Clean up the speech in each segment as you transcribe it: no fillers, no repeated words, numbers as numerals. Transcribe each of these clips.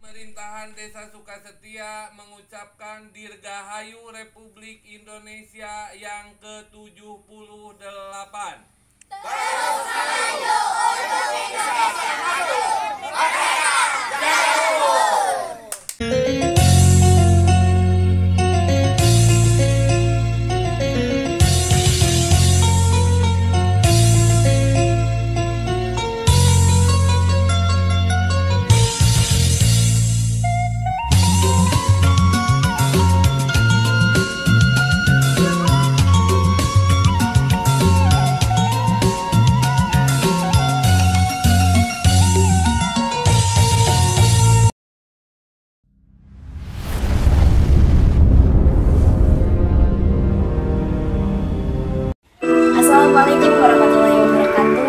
Pemerintahan Desa Sukasetia mengucapkan Dirgahayu Republik Indonesia yang ke-78. Assalamualaikum warahmatullahi wabarakatuh.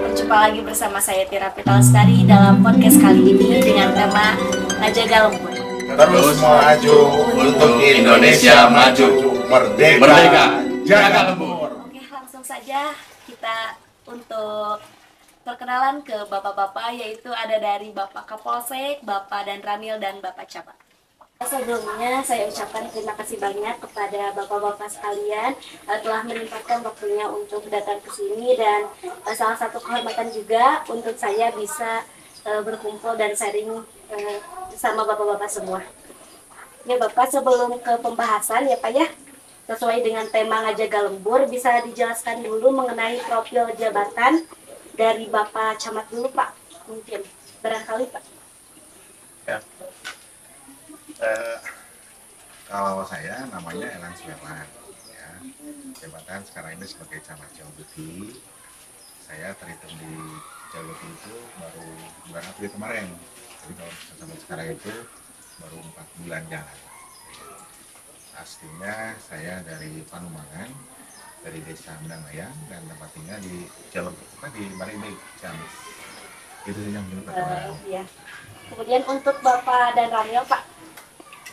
Berjumpa lagi bersama saya Tira Pita Lestari dalam podcast kali ini dengan tema Ngajaga Lembur. Terus maju untuk Indonesia maju, merdeka, jaga lembur. Oke, langsung saja kita untuk perkenalan ke bapak-bapak, yaitu ada dari Bapak Kapolsek, Bapak Dan Ramil, dan Bapak Camat. Sebelumnya saya ucapkan terima kasih banyak kepada bapak-bapak sekalian telah menyempatkan waktunya untuk datang ke sini, dan salah satu kehormatan juga untuk saya bisa berkumpul dan sharing bersama bapak-bapak semua. Ya Bapak, sebelum ke pembahasan ya Pak ya, sesuai dengan tema Ngajaga Lembur, bisa dijelaskan dulu mengenai profil jabatan dari Bapak Camat dulu Pak, mungkin barangkali Pak. Ya. Kalau saya namanya Elan Suherlan, ya. Jabatan sekarang ini sebagai Camat Jauhbeti. Saya terhitung di Jauhbeti itu baru bulan April kemarin. Jadi kalau sampai sekarang itu baru 4 bulan jalan. Aslinya saya dari Panumangan, dari Desa Menangmayang, dan tempat tinggal di Jalur di Marimik, Ciamis. Itu yang menurut perkembangan. Ya. Kemudian untuk Bapak Dan Ramil Pak.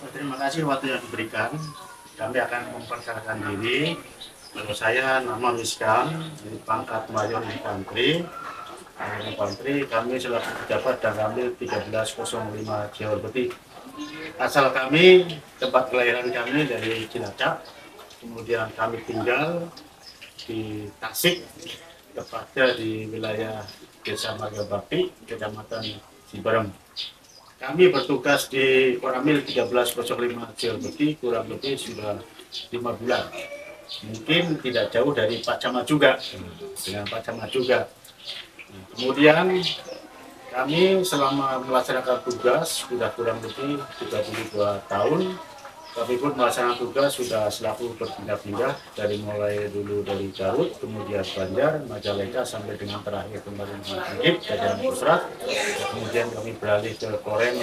Terima kasih waktu yang diberikan. Kami akan memperkenalkan diri. Nama saya nama Miskan, pangkat Mayor Infanteri. Kami selaku pejabat dan Ramil 1305 Jauhbeti. Asal kami, tempat kelahiran kami dari Cilacap. Kemudian kami tinggal di Tasik, tepatnya di wilayah Desa Marga Bakti, Kecamatan Ciberem. Kami bertugas di Koramil 1305 Jauhbeti kurang lebih sudah 5 bulan. Mungkin tidak jauh dari Pak Camat juga, dengan Pak Camat juga. Kemudian kami selama melaksanakan tugas sudah kurang lebih 32 tahun. Kami pun melaksanakan tugas sudah selaku berpindah-pindah dari mulai dulu dari Garut, kemudian Banjar, Majalengka sampai dengan terakhir kemarin di Sigit, Jajaran Pusrat. Kemudian kami beralih ke Korem,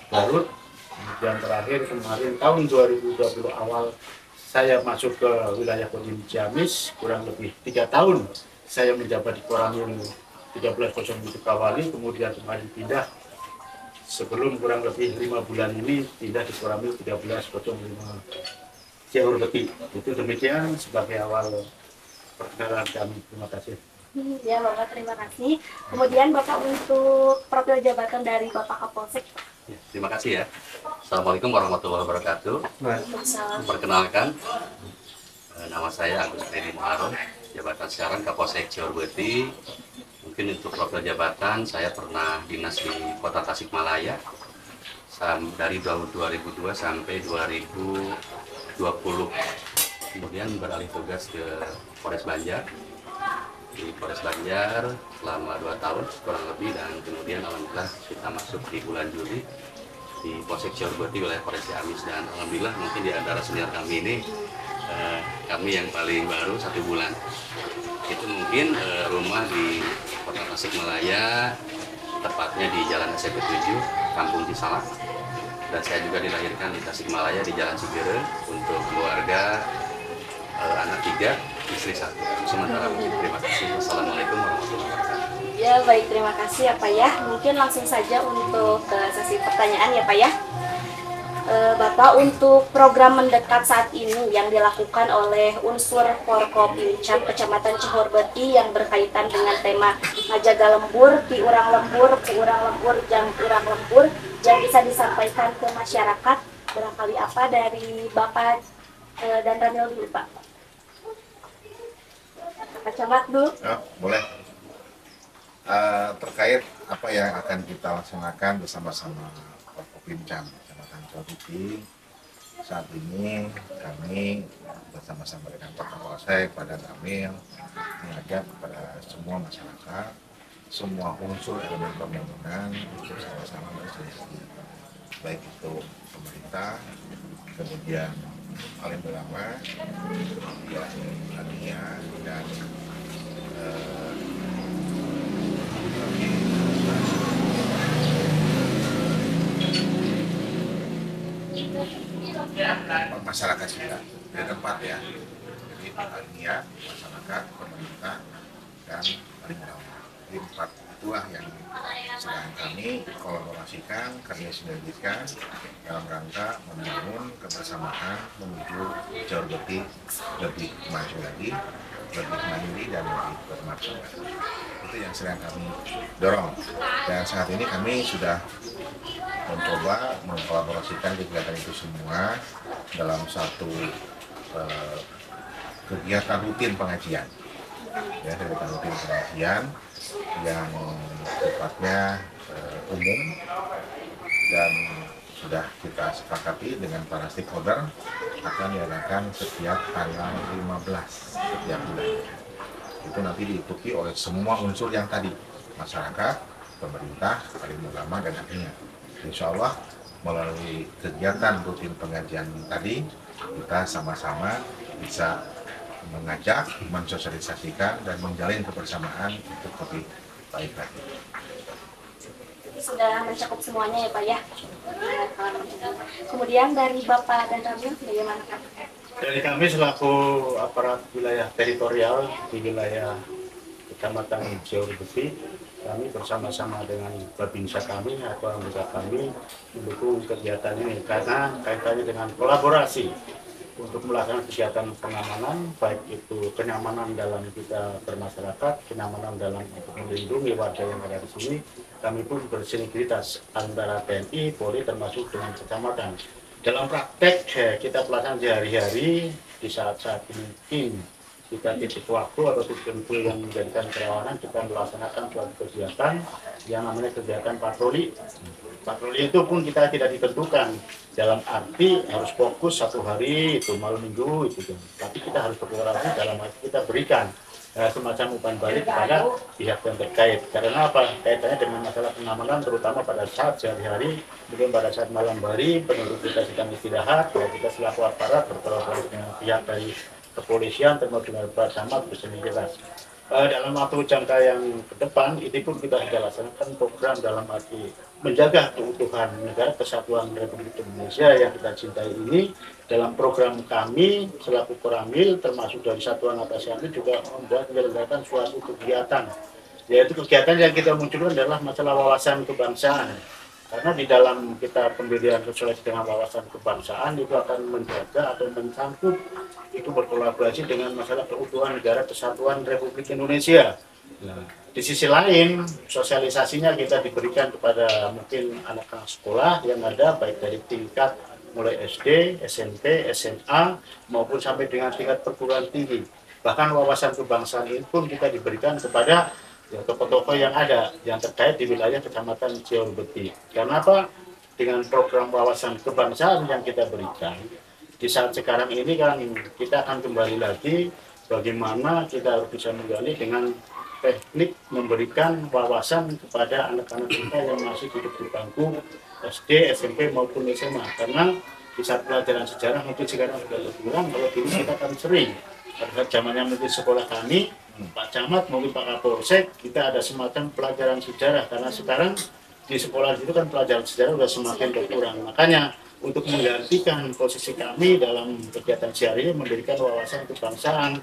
Garut. Kemudian terakhir kemarin tahun 2020 awal saya masuk ke wilayah Kodim Ciamis, kurang lebih 3 tahun saya menjabat di Koramil 1307 Kawali, kemudian kemarin pindah. Sebelum kurang lebih 5 bulan ini pindah di Koramil 1305 Jauhbeti. Itu demikian sebagai awal perkenalan kami. Terima kasih. Ya Bapak, terima kasih. Kemudian Bapak untuk profil jabatan dari Bapak Kapolsek. Ya, terima kasih ya. Assalamualaikum warahmatullahi wabarakatuh. Perkenalkan, nama saya Agus Edi Muharrem, jabatan sekarang Kapolsek Jauhbeti. Mungkin untuk profil jabatan, saya pernah dinas di Kota Tasikmalaya dari 2002 sampai 2020. Kemudian beralih tugas ke Polres Banjar. Di Polres Banjar selama 2 tahun kurang lebih, dan kemudian alhamdulillah kita masuk di bulan Juli di Polsek Jauhbeti wilayah Polres Ciamis, dan alhamdulillah mungkin di antara senior kami ini kami yang paling baru 1 bulan. Itu mungkin rumah di Kota Tasikmalaya, tepatnya di Jalan SMP 7, Kampung Cisalak. Dan saya juga dilahirkan di Tasikmalaya di Jalan Sigere untuk keluarga anak 3, istri 1. Sementara terima kasih. Assalamualaikum warahmatullahi wabarakatuh. Ya baik, terima kasih ya Pak ya. Mungkin langsung saja untuk sesi pertanyaan ya Pak ya. Bapak, untuk program mendekat saat ini yang dilakukan oleh unsur Forkopimcam Kecamatan Cihorbeti yang berkaitan dengan tema Ngajaga Lembur, Ti Urang Lembur, Pi Urang Lembur, Jang Urang Lembur, yang bisa disampaikan ke masyarakat, barangkali apa dari Bapak dan Ramil dulu, Pak? Pak Camat dulu. Oh, boleh. Terkait apa yang akan kita laksanakan bersama-sama Forkopimcam Kecamatan Cihorbeti, saat ini kami bersama-sama dengan Pak Kapolsek, Pak Ramil mengajak kepada semua masyarakat, semua unsur elemen pembangunan untuk sama-sama berdiskusi, baik itu pemerintah, kemudian alim ulama, kemudian Ania dan masyarakat kita di tempat ya, jadi Ania, masyarakat, pemerintah, dan alim ulama. Jadi empat itulah yang sedang kami kolaborasikan, kami sinergikan dalam rangka membangun kebersamaan menuju Cihorbeti lebih maju lagi, lebih mandiri dan lebih bermartabat. Itu yang sedang kami dorong. Dan saat ini kami sudah mencoba mengkolaborasikan kegiatan itu semua dalam satu kegiatan rutin pengajian. Ya, kegiatan rutin pengajian yang sifatnya umum dan sudah kita sepakati dengan para stakeholder akan diadakan setiap tanggal 15 setiap bulan. Itu nanti diikuti oleh semua unsur yang tadi, masyarakat, pemerintah, alim ulama, dan akhirnya insya Allah melalui kegiatan rutin pengajian tadi kita sama-sama bisa mengajak, mensosialisasikan, dan menjalin kebersamaan untuk lebih baik lagi. Sudah mencakup semuanya ya Pak ya. Kemudian dari Bapak dan Ramil bagaimana Pak? Dari kami selaku aparat wilayah teritorial di wilayah Kecamatan Cihorbeti, kami bersama-sama dengan babinsa kami atau anggota kami mendukung kegiatan ini karena kaitannya dengan kolaborasi untuk melakukan kegiatan pengamanan, baik itu kenyamanan dalam kita bermasyarakat, kenyamanan dalam untuk melindungi warga yang ada di sini. Kami pun bersinergitas antara TNI, Polri, termasuk dengan kecamatan. Dalam praktek kita pelaksanaan sehari-hari di saat-saat mungkin kita titik waktu atau titik kumpul yang menjadikan kerawanan, kita melaksanakan suatu kegiatan yang namanya kegiatan patroli. Patroli itu pun kita tidak ditentukan dalam arti harus fokus satu hari itu malam minggu itu, tapi kita harus berkolaborasi dalam arti kita berikan semacam umpan balik kepada pihak yang terkait. Karena apa? Kaitannya dengan masalah pengamanan terutama pada saat sehari-hari, mungkin pada saat malam hari penduduk kita sedang istirahat, ya kita selaku aparat berkolaborasi dengan pihak dari kepolisian termasuk dengan Pak Camat bersama dalam waktu jangka yang ke depan ini pun kita sudah laksanakan program dalam arti menjaga keutuhan negara kesatuan Republik Indonesia yang kita cintai ini. Dalam program kami selaku Koramil termasuk dari Satuan Atasi Kami juga membuat menyelenggarakan suatu kegiatan, yaitu kegiatan yang kita munculkan adalah masalah wawasan kebangsaan. Karena di dalam kita pendirian sosialisasi dengan wawasan kebangsaan itu akan menjaga atau mencangkup itu berkolaborasi dengan masalah keutuhan negara kesatuan Republik Indonesia. Nah, di sisi lain sosialisasinya kita diberikan kepada mungkin anak-anak sekolah yang ada baik dari tingkat mulai SD, SMP, SMA maupun sampai dengan tingkat perguruan tinggi. Bahkan wawasan kebangsaan ini pun kita diberikan kepada ya, tokoh-tokoh yang ada yang terkait di wilayah Kecamatan Cihorbeti. Karena apa? Dengan program wawasan kebangsaan yang kita berikan di saat sekarang ini kan kita akan kembali lagi bagaimana kita harus bisa menggali dengan teknik memberikan wawasan kepada anak-anak kita yang masih hidup di bangku SD, SMP maupun SMA. Karena di saat pelajaran sejarah mungkin sekarang sudah berkurang, kalau dulu kita kan sering pada saat zamannya mungkin sekolah kami Pak Camat maupun Pak Kapolsek kita ada semacam pelajaran sejarah, karena sekarang di sekolah itu kan pelajaran sejarah sudah semakin berkurang. Makanya untuk menggantikan posisi kami dalam kegiatan sehari memberikan wawasan kebangsaan.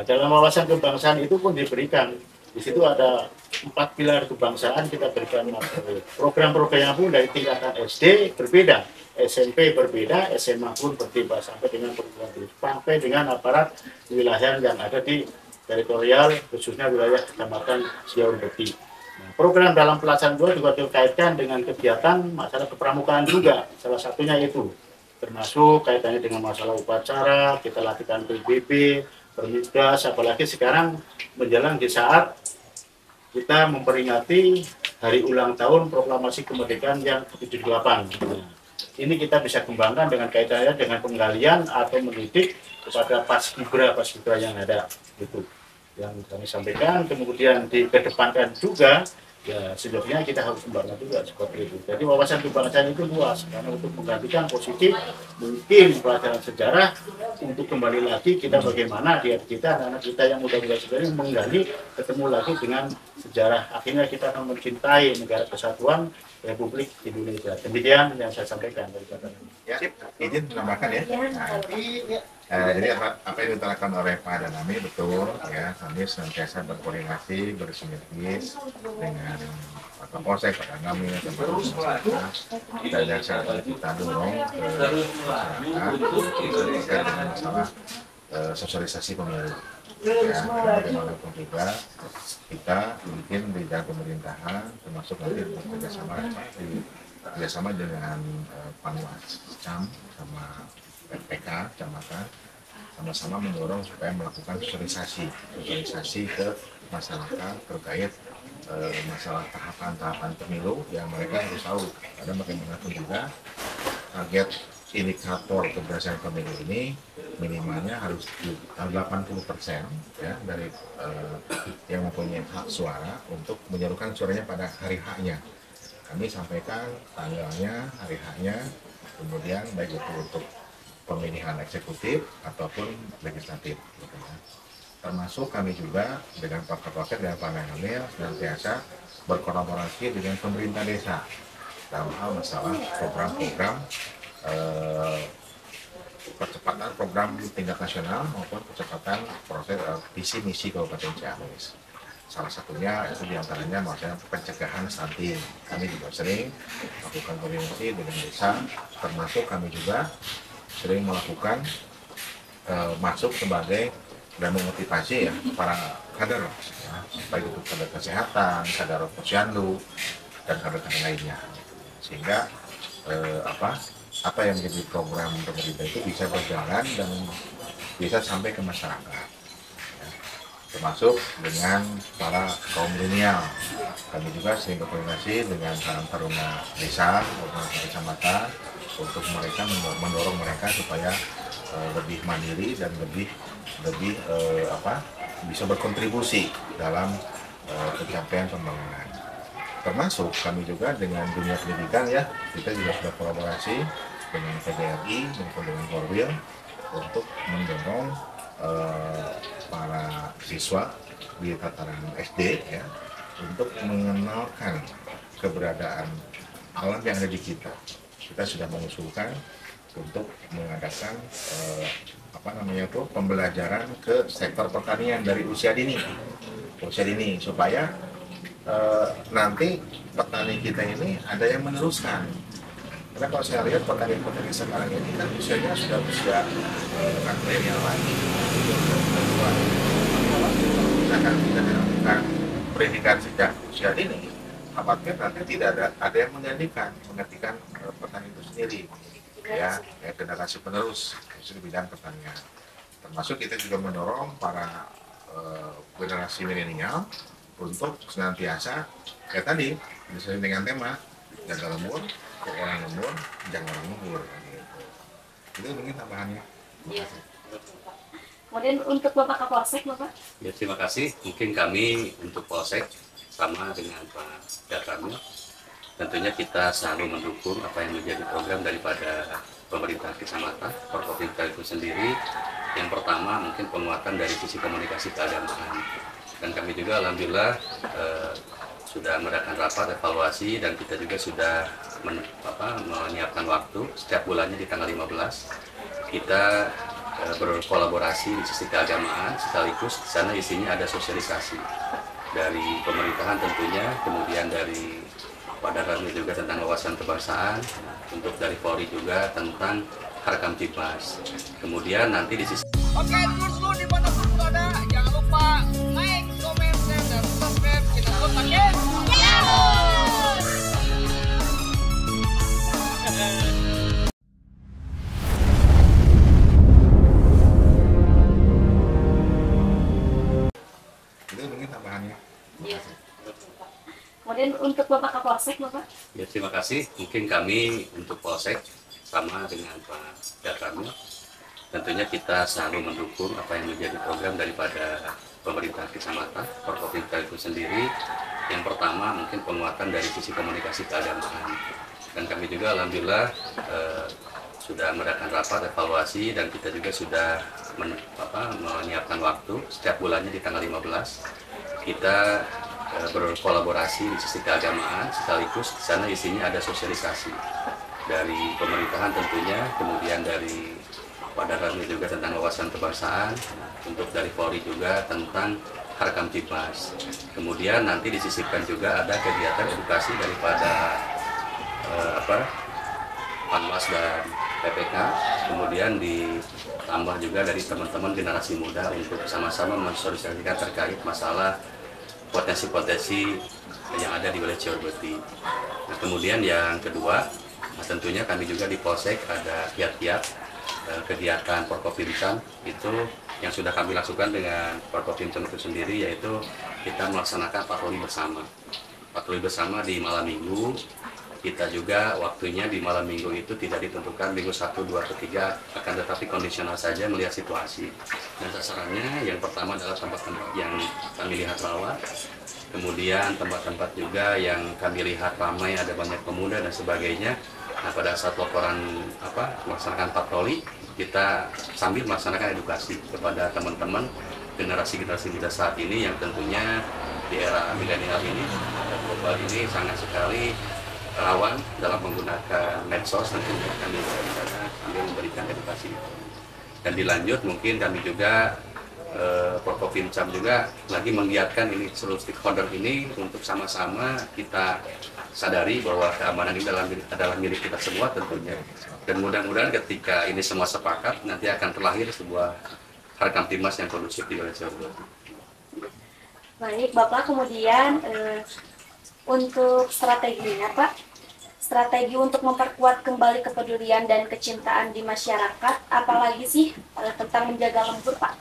Dalam wawasan kebangsaan itu pun diberikan Di situ ada 4 pilar kebangsaan kita berikan materi. Program-programnya pun dari tingkatan SD berbeda, SMP berbeda, SMA pun berbeda sampai dengan perguruan tinggi, sampai dengan aparat wilayah yang ada di teritorial khususnya wilayah Kecamatan Siaurbeti. Program dalam pelaksanaan juga dikaitkan dengan kegiatan masalah kepramukaan juga, salah satunya itu termasuk kaitannya dengan masalah upacara, kita lakukan PBB, permidas, apalagi sekarang menjelang di saat kita memperingati hari ulang tahun proklamasi kemerdekaan yang ke-78. Ini kita bisa kembangkan dengan kaitannya dengan penggalian atau mendidik kepada paskibra yang ada, itu yang kami sampaikan. Kemudian dikedepankan juga ya sejatinya kita harus kembangkan juga seperti itu. Jadi wawasan kebangsaan itu luas karena untuk menggantikan positif mungkin pelajaran sejarah untuk kembali lagi kita bagaimana dia kita anak kita yang muda-muda sebenarnya menggali ketemu lagi dengan sejarah, akhirnya kita akan mencintai negara kesatuan Republik Indonesia. Demikian yang saya sampaikan dari kata ini. Ya, izin menambahkan ya. Jadi apa yang diterangkan oleh Pak Danami betul ya, kami senantiasa berkoordinasi bersinergis dengan Pak Kapolsek, Pak Danami, dan yang sangat kita dorong ke masyarakat terkait dengan masalah sosialisasi pemilu. Ya, bagaimanapun juga kita mungkin di dalam pemerintahan termasuk nanti bekerjasama dengan Panwas Cam sama PPK Kecamatan sama-sama mendorong supaya melakukan sosialisasi ke masyarakat terkait masalah tahapan-tahapan pemilu yang mereka harus tahu. Karena bagaimanapun juga target indikator keberhasilan pemilu ini minimalnya harus 80% ya dari yang mempunyai hak suara untuk menyerukan suaranya pada hari H-nya. Kami sampaikan tanggalnya, hari H-nya, kemudian baik itu untuk pemilihan eksekutif ataupun legislatif. Gitu ya. Termasuk kami juga dengan Pak Kapolsek dan Pak Menhamil senantiasa berkolaborasi dengan pemerintah desa dalam hal masalah program-program percepatan program tingkat nasional maupun percepatan proses visi misi Kabupaten Ciamis. Salah satunya itu diantaranya maksudnya pencegahan stunting. Kami juga sering melakukan koordinasi dengan desa, termasuk kami juga sering melakukan masuk sebagai dan memotivasi ya para kader, ya, baik itu kader kesehatan, kader posyandu dan kader-kader lainnya, sehingga apa yang menjadi program pemerintah itu bisa berjalan dan bisa sampai ke masyarakat, ya. Termasuk dengan para kaum milenial. Kami juga sering berkoordinasi dengan Karang Taruna Desa maupun kecamatan untuk mereka mendorong mereka supaya lebih mandiri dan lebih bisa berkontribusi dalam pencapaian pembangunan. Termasuk kami juga dengan dunia pendidikan ya, kita juga sudah kolaborasi dengan PDRI maupun dengan Korwil untuk mendorong para siswa di tataran SD ya untuk mengenalkan keberadaan alam yang ada di kita. Kita sudah mengusulkan untuk mengadakan pembelajaran ke sektor pertanian dari usia dini supaya nanti petani kita ini ada yang meneruskan. Karena kalau saya lihat petani-petani sekarang ini kan usianya sudah usia bukan milenial lagi. Misalkan kita dilakukan pendidikan sejak usia dini, khawatir nanti tidak ada yang menggantikan petani itu sendiri. Ya, generasi penerus di bidang pertanian. Termasuk kita juga mendorong para generasi milenial untuk senantiasa kayak tadi sesuai dengan tema jaga lembur, orang lembur, jangan orang lembur. Itu mungkin tambahannya. Ya. Kemudian untuk Bapak Kapolsek, Bapak? Ya, terima kasih. Mungkin kami untuk Polsek sama dengan Pak Datramil, tentunya kita selalu mendukung apa yang menjadi program daripada pemerintah kecamatan, Forkopimda itu sendiri. Yang pertama mungkin penguatan dari sisi komunikasi keagamaan. Dan kami juga alhamdulillah sudah mengadakan rapat evaluasi dan kita juga sudah menyiapkan waktu setiap bulannya di tanggal 15 kita berkolaborasi di sisi keagamaan sekaligus di sana isinya ada sosialisasi. dari pemerintahan tentunya, kemudian dari Badan Ranil juga tentang wawasan kebangsaan, untuk dari Polri juga tentang Harkam Tipmas. Kemudian nanti di sisi Oke, dulur-dulur dimanapun berada, jangan lupa like, comment, share, dan subscribe channel Kontakin Itu mungkin tambahannya. Iya. Kemudian untuk Bapak Kapolsek, Bapak? Ya, terima kasih. Mungkin kami untuk Polsek sama dengan Pak Datramil, tentunya kita selalu mendukung apa yang menjadi program daripada pemerintah kecamatan, Forkopimda itu sendiri. Yang pertama mungkin penguatan dari sisi komunikasi keagamaan. Dan kami juga alhamdulillah sudah mengadakan rapat evaluasi dan kita juga sudah menyiapkan waktu setiap bulannya di tanggal 15 kita berkolaborasi di sisi keagamaan, sekaligus di sana isinya ada sosialisasi dari pemerintahan tentunya, kemudian dari Badan Ranil juga tentang wawasan kebangsaan, untuk dari Polri juga tentang Harkam Tipmas. Kemudian nanti disisipkan juga ada kegiatan edukasi daripada Panwas dan PPK, kemudian ditambah juga dari teman-teman generasi muda untuk sama-sama mensosialisasikan terkait masalah potensi-potensi yang ada di wilayah Cirebeti. Nah, kemudian yang kedua, tentunya kami juga di Polsek ada kiat-kiat kegiatan Forkopimda itu yang sudah kami lakukan dengan Forkopimda itu sendiri, yaitu kita melaksanakan patroli bersama. Patroli bersama di malam minggu. Kita juga waktunya di malam minggu itu tidak ditentukan minggu 1, 2, atau 3, akan tetapi kondisional saja melihat situasi. Dan sasarannya yang pertama adalah tempat-tempat yang kami lihat rawan, kemudian tempat-tempat juga yang kami lihat ramai, ada banyak pemuda dan sebagainya. Nah, pada saat laporan melaksanakan patroli, kita sambil melaksanakan edukasi kepada teman-teman generasi-generasi muda saat ini yang tentunya di era milenial ini, global ini sangat sekali rawan dalam menggunakan medsos. Tentunya kami di sana sambil memberikan edukasi. Dan dilanjut mungkin kami juga Forkopimda juga lagi menggiatkan ini seluruh stakeholder ini untuk sama-sama kita sadari bahwa keamanan ini adalah milik kita semua tentunya. Dan mudah-mudahan ketika ini semua sepakat, nanti akan terlahir sebuah Harkam Tipmas yang kondusif di wilayah Cirebeti. Baik, Bapak, kemudian untuk strateginya, Pak, strategi untuk memperkuat kembali kepedulian dan kecintaan di masyarakat, apalagi sih tentang menjaga lembur, Pak?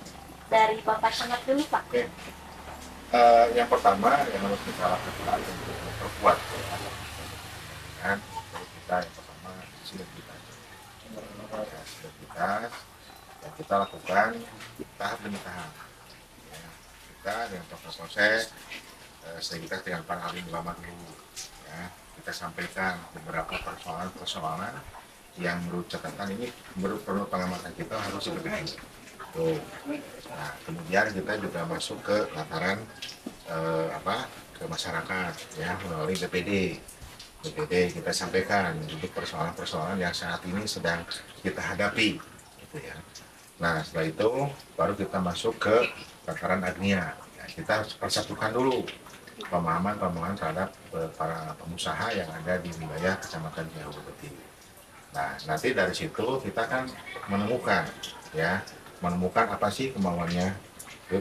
Dari Bapak Camat dulu, Pak. Oke. Yang pertama yang harus kita lakukan untuk memperkuat kan, kita yang pertama sinergitas. Sinergitas yang kita lakukan tahap demi tahap. Ya, kita dengan Polsek, sinergitas dengan para alim ulama dulu. Ya, kita sampaikan beberapa persoalan-persoalan yang menurut catatan ini, menurut pengamatan kita harus dibenahi. Nah, kemudian kita juga masuk ke lataran ke masyarakat ya, melalui BPD kita sampaikan untuk persoalan-persoalan yang saat ini sedang kita hadapi gitu ya. Nah, setelah itu baru kita masuk ke lataran Agnia ya, kita harus persatukan dulu pemahaman terhadap para pengusaha yang ada di wilayah Kecamatan Cirebeti. Nah, nanti dari situ kita kan menemukan apa sih kemauannya,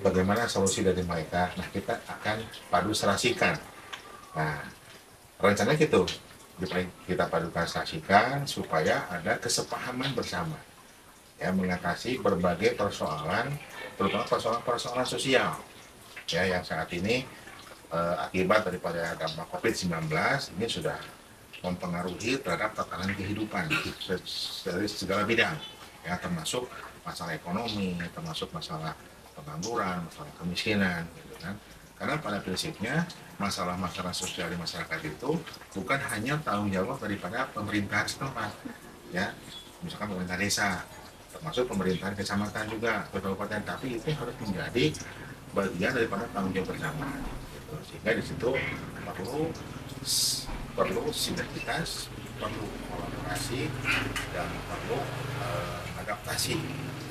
bagaimana solusi dari mereka. Nah, kita akan padu serasikan. Nah, rencananya gitu, kita padukan serasikan supaya ada kesepahaman bersama, ya, mengatasi berbagai persoalan, terutama persoalan sosial, ya, yang saat ini akibat daripada dampak COVID-19 ini sudah mempengaruhi terhadap tatanan kehidupan dari segala bidang, ya, termasuk masalah ekonomi, termasuk masalah pengangguran, masalah kemiskinan, gitu kan. Karena pada prinsipnya masalah-masalah sosial di masyarakat itu bukan hanya tanggung jawab daripada pemerintahan setempat, ya, misalkan pemerintah desa, termasuk pemerintahan kecamatan juga, kabupaten, tapi itu harus menjadi bagian daripada tanggung jawab bersama. Gitu. Sehingga di situ perlu sinergitas, perlu kolaborasi, dan perlu adaptasi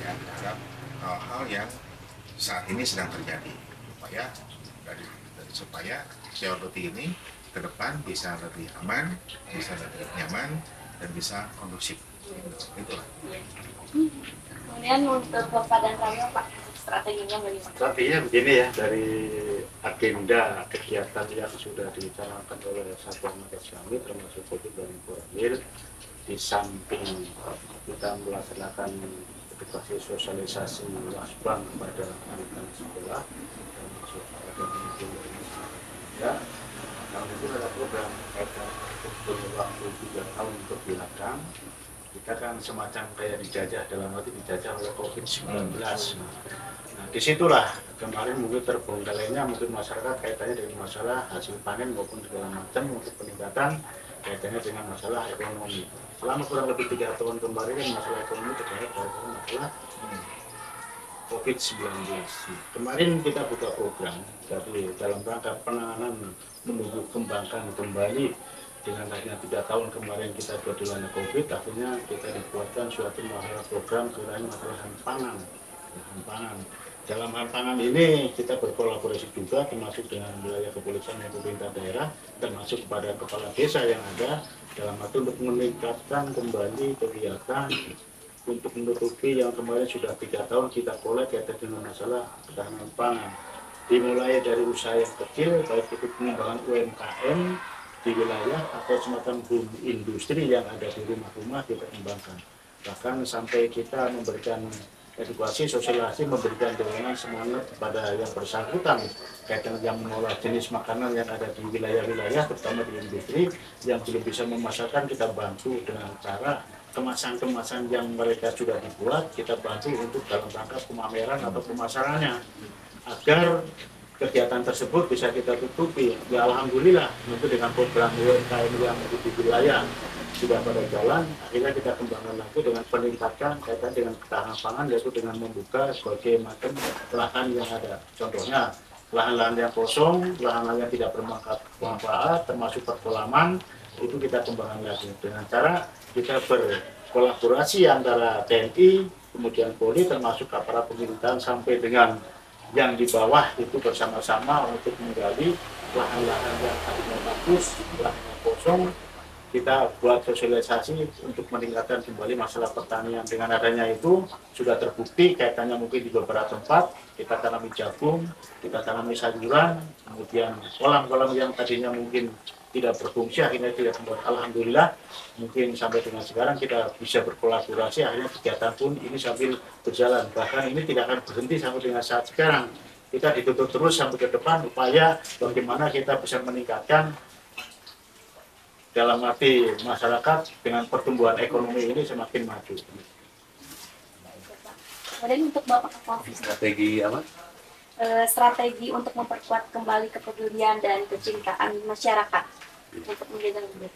ya terhadap hal-hal yang saat ini sedang terjadi, supaya dari supaya COD ini ke depan bisa lebih aman, bisa lebih nyaman, dan bisa kondusif. Itulah. Kemudian untuk Bapak dan Ramil, Pak, strateginya bagaimana? Strateginya begini ya, dari agenda kegiatan yang sudah dicanangkan oleh Satuan Markas kami termasuk Kodim dan Koramil, di samping kita melaksanakan edukasi sosialisasi wasbang kepada anak-anak sekolah termasuk pada ya, kami itu ada program kaitan untuk waktu 3 tahun ke belakang. Kita kan semacam kayak dijajah, dalam arti dijajah oleh COVID-19. Nah, disitulah kemarin mungkin terbengkalainya mungkin masyarakat kaitannya dengan masalah hasil panen maupun segala macam untuk peningkatan kaitannya dengan masalah ekonomi. Selama kurang lebih 3 tahun kemarin kan masalah ekonomi terkait dengan masalah COVID-19. Kemarin kita buka program dari dalam rangka penanganan menunggu kembangkan kembali dengan hanya 3 tahun kemarin kita berdilana COVID, akhirnya kita dibuatkan suatu masalah program kiranya masalah pangan. Pangan. Dalam hal pangan ini kita berkolaborasi juga termasuk dengan wilayah kepolisian dan pemerintah daerah, termasuk kepada kepala desa yang ada dalam arti untuk meningkatkan kembali kegiatan untuk menutupi yang kemarin sudah 3 tahun kita kolek kaitan dengan masalah ketahanan pangan. Dimulai dari usaha yang kecil, baik itu pengembangan UMKM di wilayah atau semacam industri yang ada di rumah-rumah kita kembangkan. Bahkan sampai kita memberikan edukasi, sosialisasi, memberikan dorongan semangat kepada yang bersangkutan kaitan yang mengolah jenis makanan yang ada di wilayah-wilayah, terutama di industri yang belum bisa memasarkan, kita bantu dengan cara kemasan-kemasan yang mereka sudah dibuat, kita bantu untuk dalam rangka pemameran atau pemasarannya agar kegiatan tersebut bisa kita tutupi. Ya alhamdulillah, itu dengan program UMKM yang di wilayah sudah pada jalan, akhirnya kita kembangkan lagi dengan peningkatan kaitan dengan ketahanan pangan, yaitu dengan membuka berbagai macam lahan yang ada. Contohnya lahan-lahan yang kosong, lahan-lahan yang tidak bermanfaat, termasuk perkolaman, itu kita kembangkan lagi dengan cara kita berkolaborasi antara TNI, kemudian Polri, termasuk aparat pemerintahan sampai dengan yang di bawah itu bersama-sama untuk menggali lahan-lahan yang tadinya bagus, lahan kosong. Kita buat sosialisasi untuk meningkatkan kembali masalah pertanian. Dengan adanya itu sudah terbukti kaitannya mungkin di beberapa tempat kita tanami jagung, kita tanami sayuran, kemudian kolam-kolam yang tadinya mungkin tidak berfungsi akhirnya tidak kembali. Alhamdulillah mungkin sampai dengan sekarang kita bisa berkolaborasi, akhirnya kegiatan pun ini sambil berjalan. Bahkan ini tidak akan berhenti sampai dengan saat sekarang. Kita ditutup terus sampai ke depan upaya bagaimana kita bisa meningkatkan dalam arti masyarakat dengan pertumbuhan ekonomi ini semakin maju. Kemudian untuk Bapak Kapolres, Strategi apa? Strategi untuk memperkuat kembali kepedulian dan kecintaan masyarakat untuk menjaga lingkungan.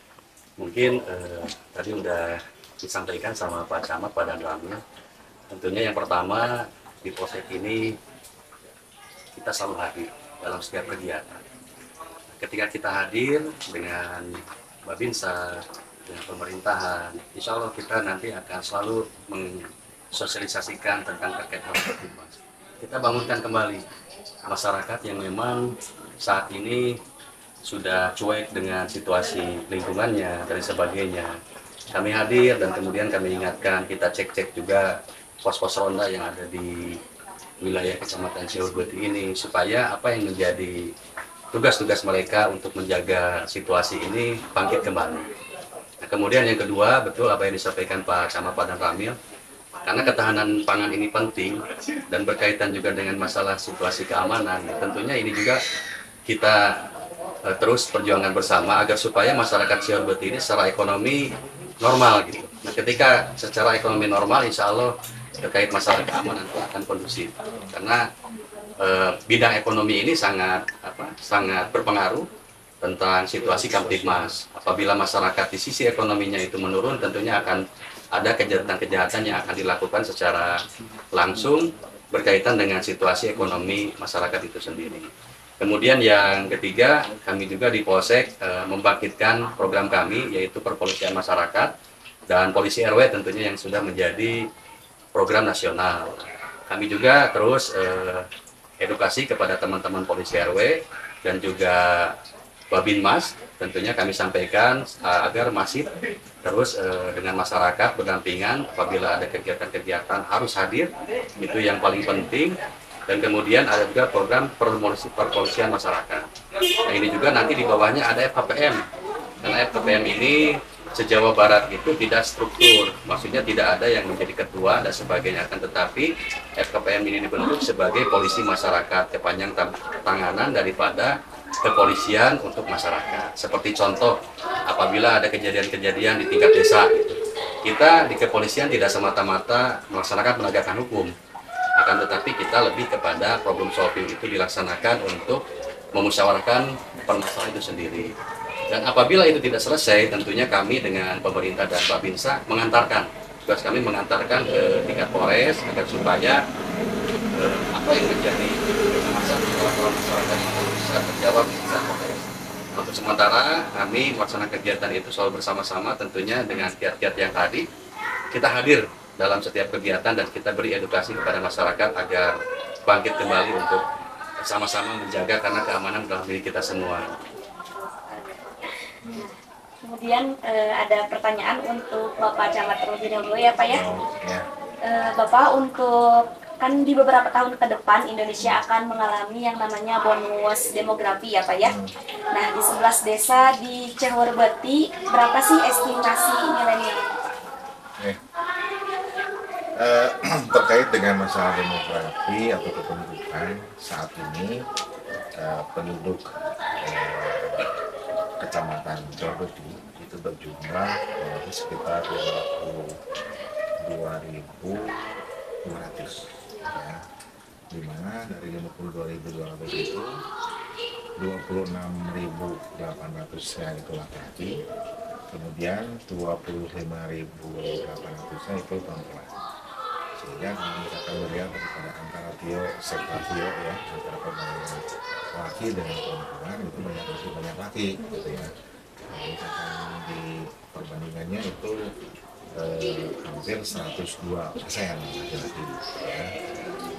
Mungkin tadi udah disampaikan sama Pak Camat, Pak dan Ramil. Tentunya yang pertama di Polsek ini kita selalu hadir dalam setiap kegiatan. Ketika kita hadir dengan Babinsa, dengan pemerintahan, insya Allah kita nanti akan selalu mensosialisasikan tentang terkait hal tersebut. Kita bangunkan kembali masyarakat yang memang saat ini sudah cuek dengan situasi lingkungannya dan sebagainya. Kami hadir dan kemudian kami ingatkan, kita cek-cek juga pos-pos ronda yang ada di wilayah Kecamatan Ciurbeti ini supaya apa yang menjadi tugas-tugas mereka untuk menjaga situasi ini bangkit kembali. Nah, kemudian yang kedua, betul apa yang disampaikan Pak Camat, Pak dan Ramil, karena ketahanan pangan ini penting dan berkaitan juga dengan masalah situasi keamanan. Tentunya ini juga kita terus perjuangan bersama agar supaya masyarakat Ciurbeti ini secara ekonomi normal gitu. Nah, ketika secara ekonomi normal, insya Allah terkait masalah keamanan itu akan kondusif. Karena bidang ekonomi ini sangat berpengaruh tentang situasi Kamtibmas. Apabila masyarakat di sisi ekonominya itu menurun, tentunya akan ada kejahatan-kejahatan yang akan dilakukan secara langsung berkaitan dengan situasi ekonomi masyarakat itu sendiri. Kemudian yang ketiga, kami juga di Polsek membangkitkan program kami, yaitu perpolisian masyarakat dan polisi RW tentunya yang sudah menjadi program nasional. Kami juga terus edukasi kepada teman-teman polisi RW dan juga Babinmas. Tentunya kami sampaikan agar masif terus dengan masyarakat berdampingan apabila ada kegiatan-kegiatan harus hadir, itu yang paling penting. Dan kemudian ada juga program perpolisian masyarakat. Nah ini juga nanti di bawahnya ada FKPM. Karena FKPM ini se-Jawa Barat itu tidak struktur, maksudnya tidak ada yang menjadi ketua dan sebagainya. Akan tetapi FKPM ini dibentuk sebagai polisi masyarakat, kepanjang tanganan daripada kepolisian untuk masyarakat. Seperti contoh, apabila ada kejadian-kejadian di tingkat desa, kita di kepolisian tidak semata-mata melaksanakan penegakan hukum. Akan tetapi kita lebih kepada problem solving, itu dilaksanakan untuk memusyawarahkan permasalahan itu sendiri. Dan apabila itu tidak selesai, tentunya kami dengan pemerintah dan Babinsa mengantarkan, tugas kami mengantarkan ke tingkat Polres agar supaya apa yang menjadi masalah masyarakat itu bisa terjawab di tingkat Polres. Untuk sementara kami melaksanakan kegiatan itu selalu bersama-sama, tentunya dengan kiat-kiat yang tadi. Kita hadir dalam setiap kegiatan dan kita beri edukasi kepada masyarakat agar bangkit kembali untuk sama-sama menjaga, karena keamanan dalam diri kita semua. Kemudian ada pertanyaan untuk Bapak Camat terlebih dahulu ya Pak ya. Ya. Bapak, untuk kan di beberapa tahun ke depan Indonesia akan mengalami yang namanya bonus demografi ya Pak ya. Nah di 11 desa di Cehwerbeti berapa sih estimasi milenial? Terkait dengan masalah demografi atau kependudukan saat ini, penduduk kecamatan Cehwerbeti itu berjumlah sekitar 52.200, ya, dimana dari 52.200 itu 26.800-nya itu laki-laki, kemudian 25.800-nya itu perempuan. Sehingga kalau misalkan melihat daripada antara sektio ya, antara pembangunan laki dengan perempuan itu masih banyak laki gitu ya. Kalau misalkan di perbandingannya itu hampir 102% laki-laki ya.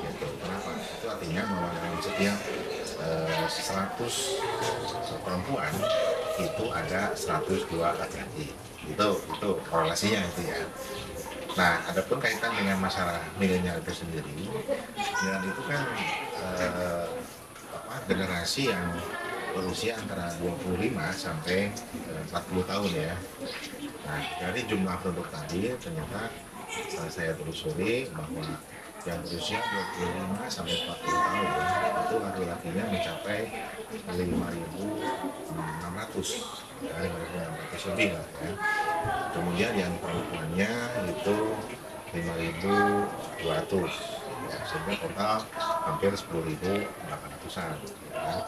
Gitu. Kenapa? Itu artinya bahwa dalam setiap 100 perempuan itu ada 102 laki-laki. Itu korelasinya itu ya. Nah, adapun kaitan dengan masalah milenial itu sendiri, milenial itu kan generasi yang berusia antara 25 sampai 40 tahun ya. Nah, dari jumlah penduduk tadi ternyata saya telusuri bahwa yang berusia 25 sampai 40 tahun itu laki-lakinya mencapai 5.600. 5.600 lebih lah ya. Kemudian yang perempuannya itu 5.200 ya, sehingga total hampir 10.800-an ya.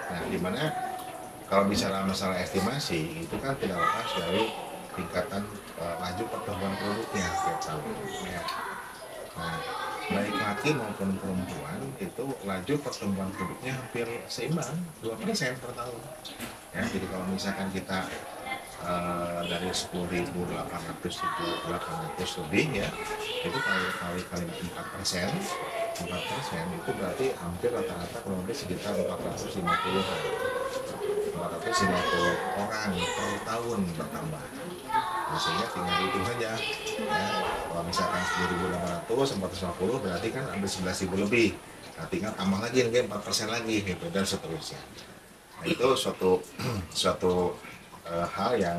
Nah, dimana kalau bicara masalah estimasi itu kan tidak lepas dari tingkatan laju pertumbuhan penduduknya tiap tahun ya. Nah, baik laki maupun perempuan itu laju pertumbuhan penduduknya hampir seimbang 2% per tahun ya. Jadi kalau misalkan kita dari 10.800 lebih ya, itu kali 4%, itu berarti hampir rata-rata kurang lebih sekitar 450 orang per tahun bertambah. Nah, sehingga tinggal itu saja ya. Kalau misalkan 10.800, 450 berarti kan ada 11.000 lebih. Nah, tinggal tambah lagi mungkin 4% lagi gitu, dan seterusnya. Nah, itu suatu hal yang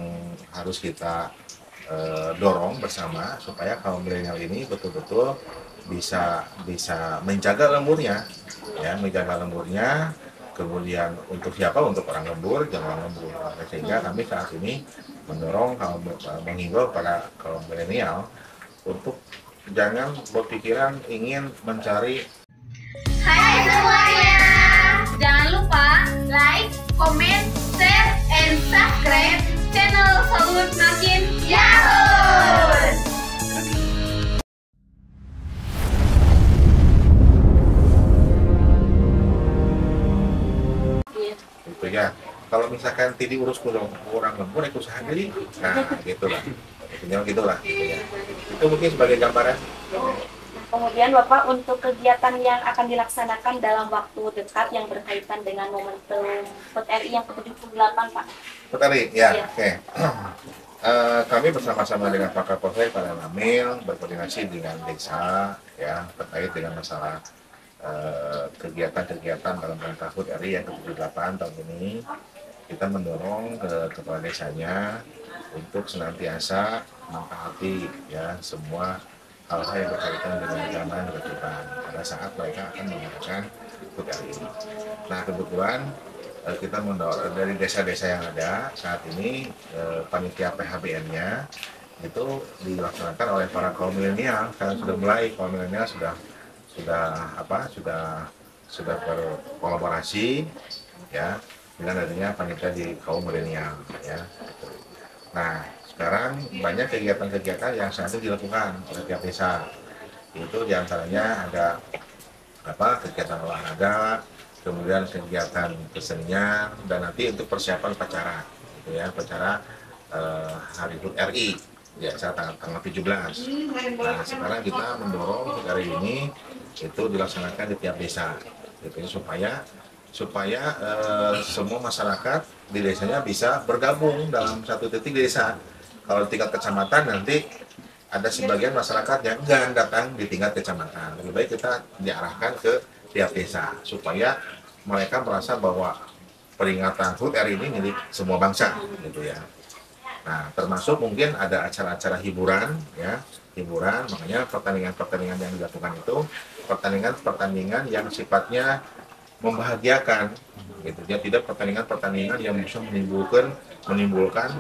harus kita dorong bersama supaya kaum milenial ini betul-betul bisa menjaga lemburnya ya, kemudian untuk siapa, untuk orang lembur, jangan lembur. Sehingga kami saat ini mendorong menghimbau pada kaum milenial untuk jangan berpikiran ingin mencari. Hai semuanya, jangan lupa like, comment, share, and subscribe channel Salut Makin Yahoo! Gitu ya. Kalau misalkan tidak urus kurang lembur, ikut usaha diri, nah gitulah. Intinya gitulah gitu ya. Itu mungkin sebagai gambaran. Kemudian Bapak untuk kegiatan yang akan dilaksanakan dalam waktu dekat yang berkaitan dengan momentum HUT RI yang ke-78 Pak. HUT RI, ya, Iya. oke. Kami bersama-sama dengan Pak Kapolsek, Pak Ramil berkoordinasi dengan desa ya terkait dengan masalah kegiatan-kegiatan dalam rangka HUT RI yang ke-78 tahun ini. Kita mendorong ke kepala desanya untuk senantiasa mentaati ya semua hal-hal yang berkaitan dengan keamanan dan ketertiban pada saat mereka akan mengadakan HUT RI. Nah kebetulan kita mendorong dari desa-desa yang ada saat ini panitia PHBN-nya itu dilaksanakan oleh para kaum milenial. Sekarang sudah mulai kaum milenial sudah berkolaborasi ya dengan adanya panitia di kaum milenial ya. Nah sekarang banyak kegiatan-kegiatan yang saat ini dilakukan oleh tiap desa. Itu diantaranya ada kegiatan olahraga, kemudian kegiatan kesenian, dan nanti untuk persiapan upacara, gitu ya, upacara Hari HUT RI, ya, tanggal 17. Nah, sekarang kita mendorong HUT RI ini itu dilaksanakan di tiap desa, gitu ya, supaya semua masyarakat di desanya bisa bergabung dalam satu titik desa. Kalau di tingkat kecamatan nanti ada sebagian masyarakat yang enggan datang di tingkat kecamatan. Lebih baik kita diarahkan ke tiap desa supaya mereka merasa bahwa peringatan HUT RI ini milik semua bangsa, gitu ya. Nah, termasuk mungkin ada acara-acara hiburan, ya, makanya pertandingan-pertandingan yang dilakukan itu pertandingan-pertandingan yang sifatnya membahagiakan, gitu ya, tidak pertandingan-pertandingan yang bisa menimbulkan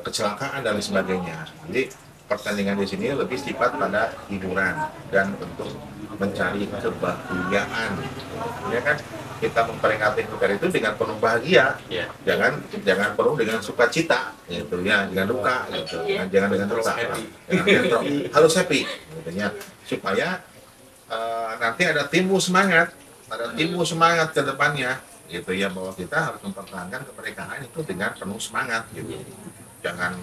kecelakaan dan sebagainya. Jadi pertandingan di sini lebih sifat pada hiburan dan untuk mencari kebahagiaan. Ya kan, kita memperingati HUT RI itu dengan penuh bahagia, jangan penuh dengan sukacita, gitu ya, dengan duka, gitu, jangan dengan duka, harus happy, gitu ya, supaya nanti ada timbul semangat ke depannya, gitu ya, bahwa kita harus mempertahankan kemerdekaan itu dengan penuh semangat, gitu, jangan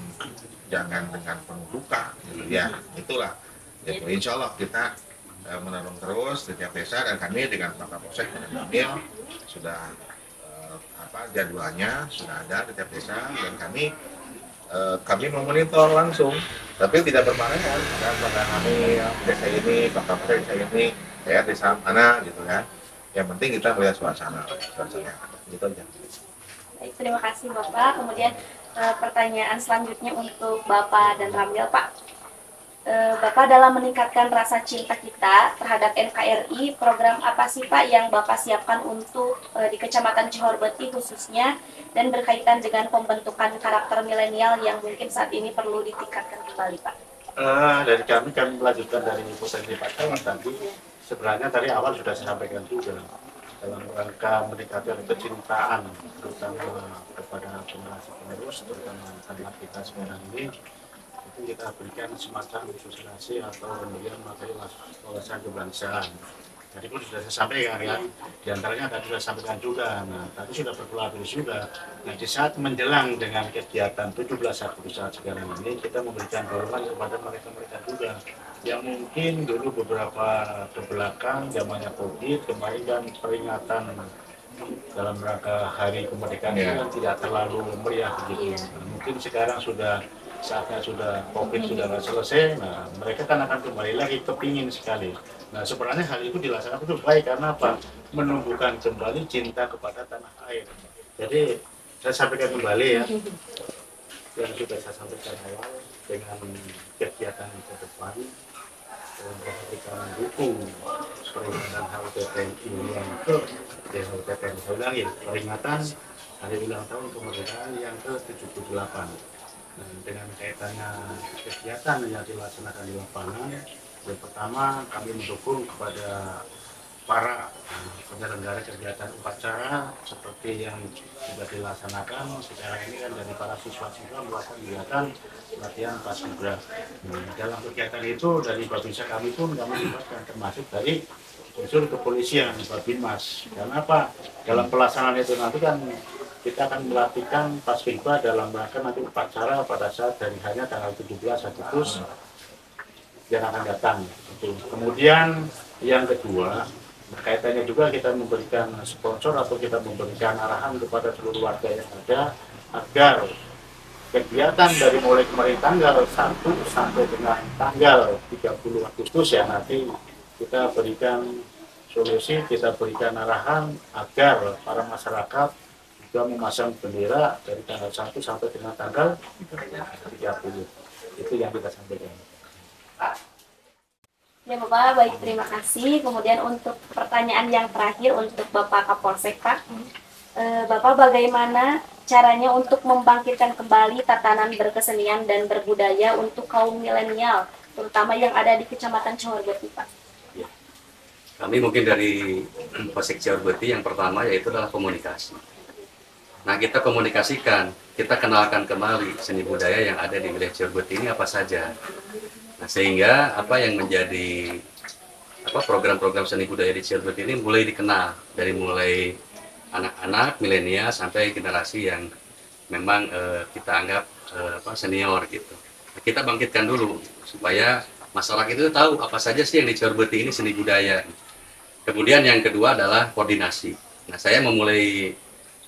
dengan penuh duka, gitu ya, itulah, gitu. Insya Allah kita mendorong terus di tiap desa, dan kami dengan Pak Kapolsek dan Ramil sudah jadwalnya sudah ada di tiap desa, dan kami memonitor langsung, tapi tidak berbarengan, kan, Pak Ramil desa ini, Pak Kapolsek desa ini, saya desa mana, gitu kan. Yang penting kita melihat suasana gitu aja. Baik, terima kasih Bapak. Kemudian pertanyaan selanjutnya untuk Bapak dan Ramil, Pak. Bapak dalam meningkatkan rasa cinta kita terhadap NKRI, program apa sih Pak yang Bapak siapkan untuk di Kecamatan Cihorbeti khususnya, dan berkaitan dengan pembentukan karakter milenial yang mungkin saat ini perlu ditingkatkan kembali Pak? Dari kami melanjutkan dari potensi Pak Camat tadi. Sebenarnya tadi awal sudah saya sampaikan juga dalam rangka meningkatkan kecintaan terutama kepada generasi penerus, terutama anak kita sekarang ini, itu kita berikan semacam sosialisasi atau kemudian materi wawasan kebangsaan. Tadi pun sudah saya sampaikan ya, diantaranya tadi sudah sampaikan juga. Nah, tadi sudah berkolaborasi juga. Nah, di saat menjelang dengan kegiatan 17 Agustus saat sekarang ini, kita memberikan dorongan kepada mereka-mereka juga yang mungkin dulu beberapa ke belakang zamannya COVID kemarin kan peringatan dalam rangka hari kemerdekaan itu kan tidak terlalu meriah begitu. Nah, mungkin sekarang saatnya sudah COVID sudah selesai, nah mereka kan akan kembali lagi, kepingin sekali. Nah sebenarnya hal itu dilaksanakan itu baik karena apa? Menumbuhkan kembali cinta kepada tanah air. Jadi saya sampaikan kembali ya, yang sudah saya sampaikan awal dengan kegiatan ke depan, kita mendukung peringatan HUT RI yang saya ulangi, peringatan hari ulang tahun kemerdekaan yang ke-78. Nah, dengan kaitannya kegiatan yang dilaksanakan di lapangan, yang pertama kami mendukung kepada para penyelenggara kegiatan upacara seperti yang sudah dilaksanakan sekarang ini kan dari para siswa-siswa melakukan kegiatan latihan paskibra. Dalam kegiatan itu dari Babinsa kami pun kami libatkan termasuk dari unsur kepolisian Babinmas. Karena apa? Dalam pelaksanaan itu nanti kan kita akan melatihkan paskibra dalam rangka nanti upacara pada saat dari hanya tanggal 17 Agustus yang akan datang. Kemudian yang kedua, kaitannya juga kita memberikan sponsor atau kita memberikan arahan kepada seluruh warga yang ada agar kegiatan dari mulai kemarin tanggal 1 sampai dengan tanggal 30 Agustus ya nanti kita berikan solusi, kita berikan arahan agar para masyarakat juga memasang bendera dari tanggal 1 sampai dengan tanggal 30. Itu yang kita sampaikan. Ya Bapak, baik, terima kasih. Kemudian untuk pertanyaan yang terakhir untuk Bapak Kapolsek, Pak. Bapak, bagaimana caranya untuk membangkitkan kembali tatanan berkesenian dan berbudaya untuk kaum milenial, terutama yang ada di Kecamatan Cihorbeti, Pak? Ya. Kami mungkin dari Polsek Cihorbeti yang pertama yaitu adalah komunikasi. Nah, kita komunikasikan, kita kenalkan kembali seni budaya yang ada di wilayah Cihorbeti ini apa saja. Nah, sehingga apa yang menjadi program-program seni budaya di Cihorbeti ini mulai dikenal dari mulai anak-anak milenial sampai generasi yang memang kita anggap senior gitu. Nah, kita bangkitkan dulu supaya masyarakat itu tahu apa saja sih yang di Cihorbeti ini seni budaya. Kemudian yang kedua adalah koordinasi. Nah, saya memulai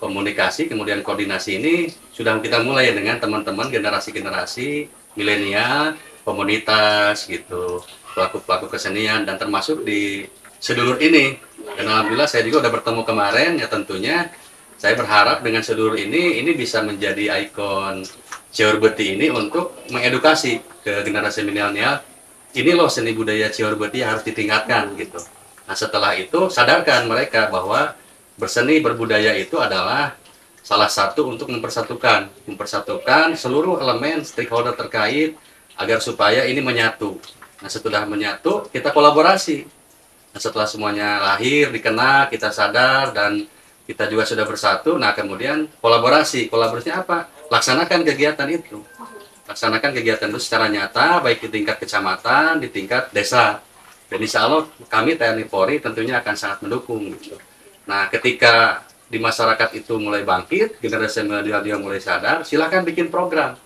komunikasi, kemudian koordinasi ini sudah kita mulai dengan teman-teman generasi-generasi milenial, komunitas gitu, pelaku-pelaku kesenian, dan termasuk di sedulur ini. Dan alhamdulillah saya juga udah bertemu kemarin, ya tentunya saya berharap dengan sedulur ini bisa menjadi ikon Cihorbeti ini untuk mengedukasi ke generasi milenial. Ini loh seni budaya Cihorbeti yang harus ditingkatkan gitu. Nah, setelah itu sadarkan mereka bahwa berseni berbudaya itu adalah salah satu untuk mempersatukan seluruh elemen stakeholder terkait agar supaya ini menyatu. Nah, setelah menyatu kita kolaborasi. Nah, setelah semuanya lahir, dikenal, kita sadar dan kita juga sudah bersatu. Nah, kemudian kolaborasinya apa? Laksanakan kegiatan itu. Laksanakan kegiatan itu secara nyata, baik di tingkat kecamatan, di tingkat desa. Dan insya Allah kami TNI Polri tentunya akan sangat mendukung. Gitu. Nah, ketika di masyarakat itu mulai bangkit, generasi milenial mulai sadar, silakan bikin program.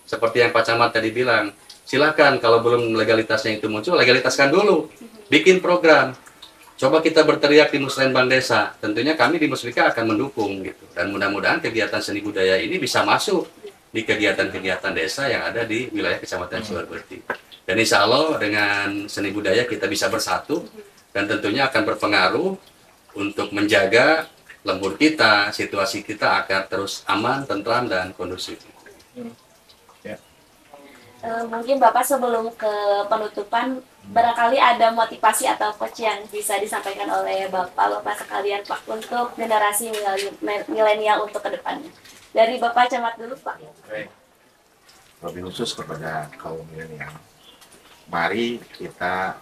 Seperti yang Pak Camat tadi bilang, silakan kalau belum legalitasnya itu muncul, legalitaskan dulu. Bikin program. Coba kita berteriak di Musrenbang Desa. Tentunya kami di Musbika akan mendukung. Gitu. Dan mudah-mudahan kegiatan seni budaya ini bisa masuk di kegiatan-kegiatan desa yang ada di wilayah Kecamatan Cihorbeti. Dan insya Allah dengan seni budaya kita bisa bersatu dan tentunya akan berpengaruh untuk menjaga lembur kita, situasi kita agar terus aman, tentram, dan kondusif. Mungkin Bapak sebelum ke penutupan, barangkali ada motivasi atau quotes yang bisa disampaikan oleh Bapak sekalian Pak untuk generasi milenial untuk kedepannya. Dari Bapak Camat dulu Pak. Baik. Lebih khusus kepada kaum milenial. Mari kita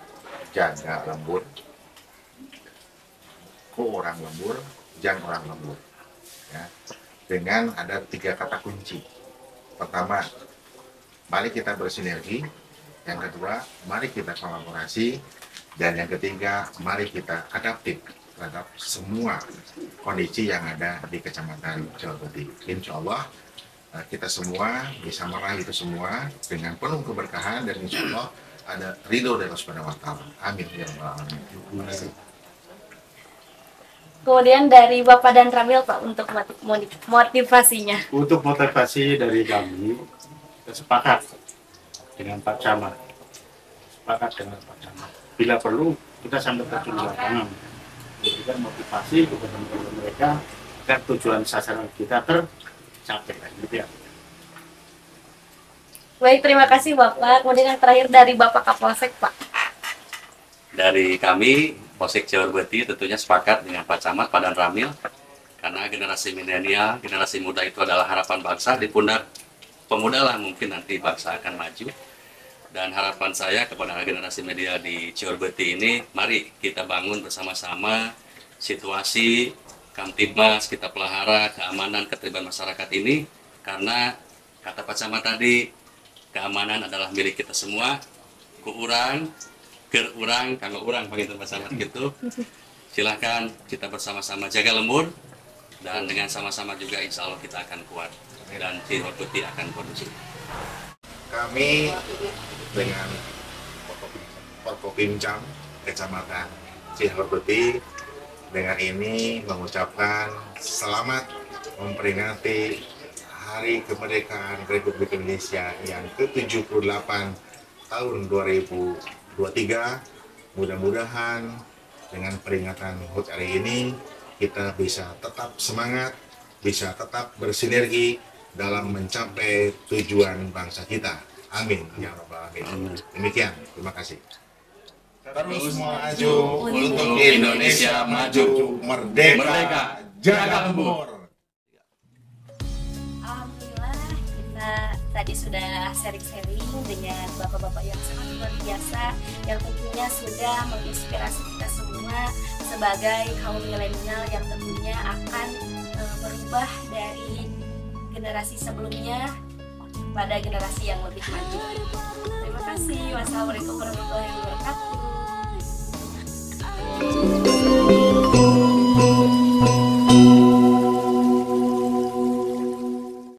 jaga lembur. Ku orang lembur, jangan orang lembur. Ya. Dengan ada 3 kata kunci. Pertama, mari kita bersinergi. Yang kedua, mari kita kolaborasi. Dan yang ketiga, mari kita adaptif terhadap semua kondisi yang ada di Kecamatan Cihorbeti. Insya Allah kita semua bisa meraih itu semua dengan penuh keberkahan dan insya Allah ada ridho dari Allah Subhanahu wa Ta'ala. Amin ya rabbal alamin. Terima kasih. Kemudian dari Bapak dan Ramil Pak untuk motivasinya. Untuk motivasi dari kami, kita sepakat dengan Pak Camat. Bila perlu, kita sampai terjun di lapangan. Memberikan motivasi kepada mereka agar tujuan sasaran kita tercapai. Gitu ya. Baik, terima kasih Bapak. Kemudian yang terakhir dari Bapak Kapolsek Pak. Dari kami, Polsek Cihorbeti tentunya sepakat dengan Pak Camat, Pak Dan Ramil, karena generasi milenial, generasi muda itu adalah harapan bangsa. Di pundak pemuda lah mungkin nanti bangsa akan maju. Dan harapan saya kepada generasi media di Cihorbeti ini, mari kita bangun bersama-sama situasi Kamtibmas, kita pelihara keamanan, ketertiban masyarakat ini, karena kata Pak Camat tadi, keamanan adalah milik kita semua. Kurang, kanggo urang begitu Pak Camat gitu. Silahkan kita bersama-sama jaga lembur dan dengan sama-sama juga insya Allah kita akan kuat dan Cihorbeti akan kondusif. Kami dengan Forkopimcam Kecamatan Cianjur dengan ini mengucapkan selamat memperingati Hari Kemerdekaan Republik Indonesia yang ke-78 tahun 2023. Mudah-mudahan dengan peringatan HUT hari ini kita bisa tetap semangat, bisa tetap bersinergi dalam mencapai tujuan bangsa kita. Amin ya rabbal alamin. Demikian, terima kasih. Terus maju untuk Indonesia maju, merdeka, jaga lembur. Alhamdulillah kita tadi sudah sharing-sharing dengan bapak-bapak yang sangat luar biasa yang tentunya sudah menginspirasi kita semua sebagai kaum milenial yang tentunya akan berubah dari generasi sebelumnya pada generasi yang lebih maju. Terima kasih. Wassalamualaikum warahmatullahi wabarakatuh.